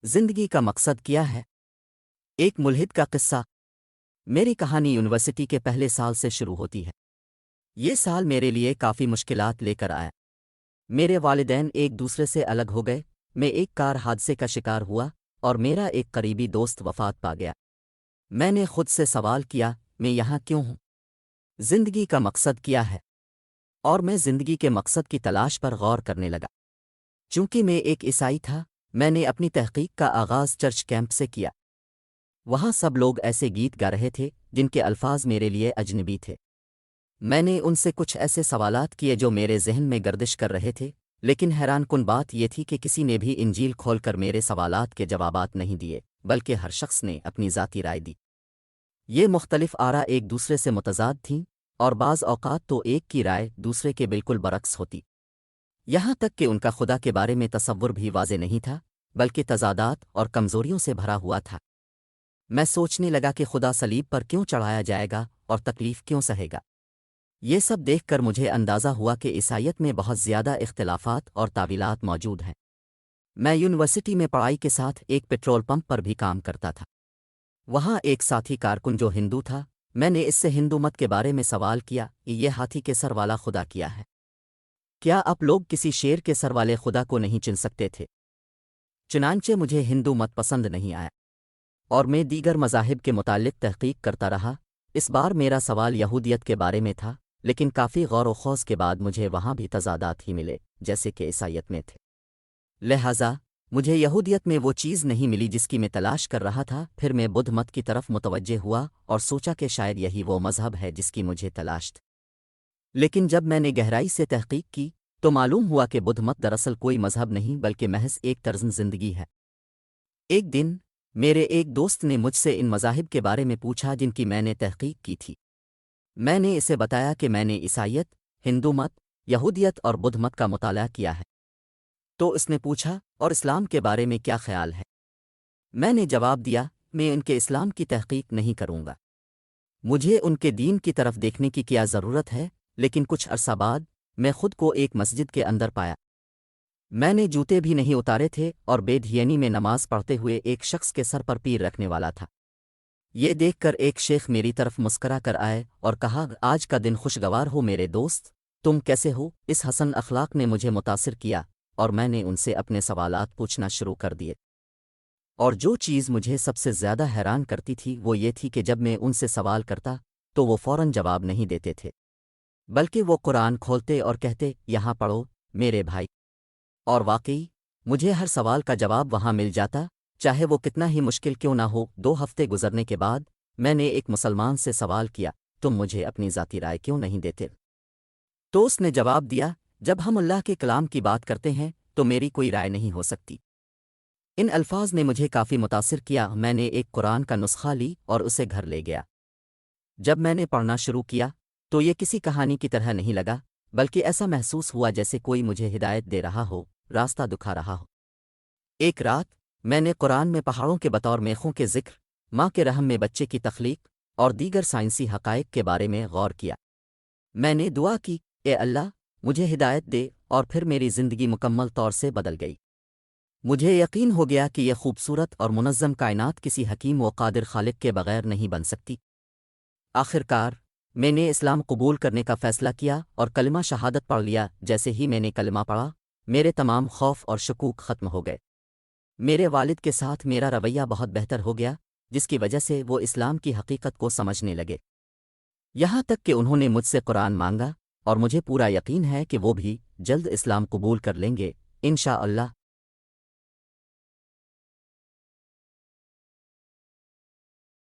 زندگی کا مقصد کیا ہے؟ ایک ملحد کا قصہ۔ میری کہانی یونیورسٹی کے پہلے سال سے شروع ہوتی ہے۔ یہ سال میرے لیے کافی مشکلات لے کر آیا۔ میرے والدین ایک دوسرے سے الگ ہو گئے، میں ایک کار حادثے کا شکار ہوا اور میرا ایک قریبی دوست وفات پا گیا۔ میں نے خود سے سوال کیا، میں یہاں کیوں ہوں؟ زندگی کا مقصد کیا ہے؟ اور میں زندگی کے مقصد کی تلاش پر غور کرنے لگا۔ چونکہ میں ایک عیسائی تھا، میں نے اپنی تحقیق کا آغاز چرچ کیمپ سے کیا۔ وہاں سب لوگ ایسے گیت گا رہے تھے جن کے الفاظ میرے لیے اجنبی تھے۔ میں نے ان سے کچھ ایسے سوالات کیے جو میرے ذہن میں گردش کر رہے تھے، لیکن حیران کن بات یہ تھی کہ کسی نے بھی انجیل کھول کر میرے سوالات کے جوابات نہیں دیے، بلکہ ہر شخص نے اپنی ذاتی رائے دی۔ یہ مختلف آرا ایک دوسرے سے متضاد تھیں، اور بعض اوقات تو ایک کی رائے دوسرے کے بالکل برعکس ہوتی۔ یہاں تک کہ ان کا خدا کے بارے میں تصور بھی واضح نہیں تھا، بلکہ تضادات اور کمزوریوں سے بھرا ہوا تھا۔ میں سوچنے لگا کہ خدا صلیب پر کیوں چڑھایا جائے گا اور تکلیف کیوں سہے گا۔ یہ سب دیکھ کر مجھے اندازہ ہوا کہ عیسائیت میں بہت زیادہ اختلافات اور تعویلات موجود ہیں۔ میں یونیورسٹی میں پڑھائی کے ساتھ ایک پیٹرول پمپ پر بھی کام کرتا تھا۔ وہاں ایک ساتھی کارکن جو ہندو تھا، میں نے اس سے ہندو مت کے بارے میں سوال کیا کہ یہ ہاتھی کے سر والا خدا کیا ہے؟ کیا آپ لوگ کسی شیر کے سر والے خدا کو نہیں چن سکتے تھے؟ چنانچہ مجھے ہندو مت پسند نہیں آیا، اور میں دیگر مذاہب کے متعلق تحقیق کرتا رہا۔ اس بار میرا سوال یہودیت کے بارے میں تھا، لیکن کافی غور و خوض کے بعد مجھے وہاں بھی تضادات ہی ملے جیسے کہ عیسائیت میں تھے۔ لہٰذا مجھے یہودیت میں وہ چیز نہیں ملی جس کی میں تلاش کر رہا تھا۔ پھر میں بدھ مت کی طرف متوجہ ہوا اور سوچا کہ شاید یہی وہ مذہب ہے جس کی مجھے تلاش تھی۔ لیکن جب میں نے گہرائی سے تحقیق کی تو معلوم ہوا کہ بدھ مت دراصل کوئی مذہب نہیں بلکہ محض ایک طرز زندگی ہے۔ ایک دن میرے ایک دوست نے مجھ سے ان مذاہب کے بارے میں پوچھا جن کی میں نے تحقیق کی تھی۔ میں نے اسے بتایا کہ میں نے عیسائیت، ہندو مت، یہودیت اور بدھ مت کا مطالعہ کیا ہے۔ تو اس نے پوچھا، اور اسلام کے بارے میں کیا خیال ہے؟ میں نے جواب دیا، میں ان کے اسلام کی تحقیق نہیں کروں گا۔ مجھے ان کے دین کی طرف دیکھنے کی کیا ضرورت ہے؟ لیکن کچھ عرصہ بعد میں خود کو ایک مسجد کے اندر پایا۔ میں نے جوتے بھی نہیں اتارے تھے اور بے دھیانی میں نماز پڑھتے ہوئے ایک شخص کے سر پر پیر رکھنے والا تھا۔ یہ دیکھ کر ایک شیخ میری طرف مسکرا کر آئے اور کہا، آج کا دن خوشگوار ہو میرے دوست، تم کیسے ہو؟ اس حسن اخلاق نے مجھے متاثر کیا اور میں نے ان سے اپنے سوالات پوچھنا شروع کر دیے۔ اور جو چیز مجھے سب سے زیادہ حیران کرتی تھی وہ یہ تھی کہ جب میں ان سے سوال کرتا تو وہ فوراً جواب نہیں دیتے تھے، بلکہ وہ قرآن کھولتے اور کہتے، یہاں پڑھو میرے بھائی۔ اور واقعی مجھے ہر سوال کا جواب وہاں مل جاتا، چاہے وہ کتنا ہی مشکل کیوں نہ ہو۔ 2 ہفتے گزرنے کے بعد میں نے ایک مسلمان سے سوال کیا، تم مجھے اپنی ذاتی رائے کیوں نہیں دیتے؟ تو اس نے جواب دیا، جب ہم اللہ کے کلام کی بات کرتے ہیں تو میری کوئی رائے نہیں ہو سکتی۔ ان الفاظ نے مجھے کافی متاثر کیا۔ میں نے ایک قرآن کا نسخہ لی اور اسے گھر لے گیا۔ جب میں نے پڑھنا شروع کیا تو یہ کسی کہانی کی طرح نہیں لگا، بلکہ ایسا محسوس ہوا جیسے کوئی مجھے ہدایت دے رہا ہو، راستہ دکھا رہا ہو۔ ایک رات میں نے قرآن میں پہاڑوں کے بطور میخوں کے ذکر، ماں کے رحم میں بچے کی تخلیق اور دیگر سائنسی حقائق کے بارے میں غور کیا۔ میں نے دعا کی، اے اللہ مجھے ہدایت دے، اور پھر میری زندگی مکمل طور سے بدل گئی۔ مجھے یقین ہو گیا کہ یہ خوبصورت اور منظم کائنات کسی حکیم و قادر خالق کے بغیر نہیں بن سکتی۔ آخر کار میں نے اسلام قبول کرنے کا فیصلہ کیا اور کلمہ شہادت پڑھ لیا۔ جیسے ہی میں نے کلمہ پڑھا، میرے تمام خوف اور شکوک ختم ہو گئے۔ میرے والد کے ساتھ میرا رویہ بہت بہتر ہو گیا، جس کی وجہ سے وہ اسلام کی حقیقت کو سمجھنے لگے۔ یہاں تک کہ انہوں نے مجھ سے قرآن مانگا، اور مجھے پورا یقین ہے کہ وہ بھی جلد اسلام قبول کر لیں گے، انشاءاللہ۔